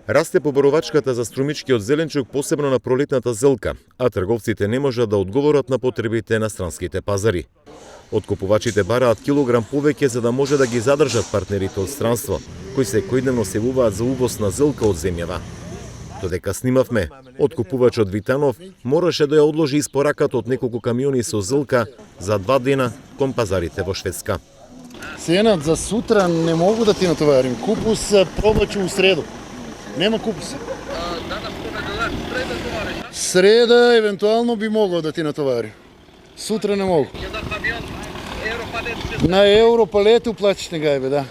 Расте поборовачката за струмичкиот зеленчук посебно на пролетната зелка, а трговците не можат да одговорат на потребите на странските пазари. Откупувачите бараат килограм повеќе за да може да ги задржат партнерите од странство, кои секојдневно се јавуваат за увоз на зелка од земјава. Додека снимавме, откупувачот Витанов мораше да ја одложи испораката од неколку камиони со зелка за 2 дена кон пазарите во Шведска. Ценат за сутра не могу да ти натоварим. Купус пробачу у среду. Нема купуса. Danas понеделник, среда товариш, а? Среда евентуално би могол да ти натовари. Сутра не могу. Jedan kamion, Европалет, На Европалету платиш негајбе, да.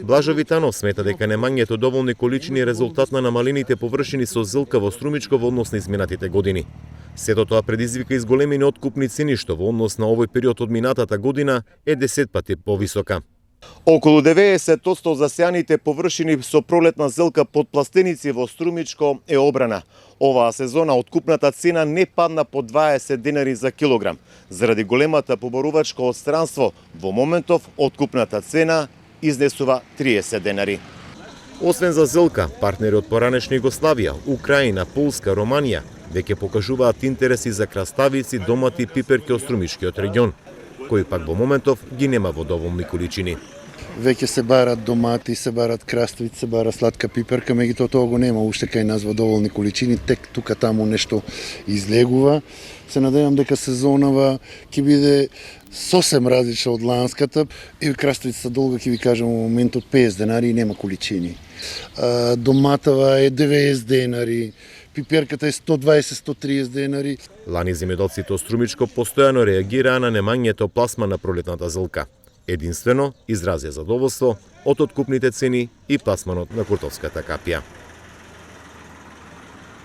Блажо Витанов смета дека немањето доволни количини резултат на намалените површини со зелка во Струмичко во однос на изминатите години. Сето тоа предизвика изголемени откупни цени, што во однос на овој период од минатата година е 10 пати повисока. Околу 90% засеаните површини со пролетна зелка под пластеници во Струмичко е обрана. Оваа сезона откупната цена не падна по 20 денари за килограм. Заради големата поборувачка одстранство, во моментов откупната цена изнесува 30 денари. Освен за зелка, партнери од поранешна Југославија, Украина, Полска, Романија веќе покажуваат интереси за краставици, домати и пиперки од Струмичкиот регион, кои пак во моментов ги нема во доволни количини. Веќе се барат домати, се барат краставици, се бара сладка пиперка, меѓутоа тоа го нема уште кај нас во доволни количини, тек тука таму нешто излегува. Се надевам дека сезонава ќе биде сосем различна од ланската. И краставицата долга ќе ви кажам во моментот 50 денари и нема количини. Доматава е 90 денари, пиперката е 120-130 денари. Лани земјоделците од Струмичко постојано реагираа на немањето пласма на пролетната зелка. Единствено изразија задоволство од откупните цени и пласманот на куртовската капија.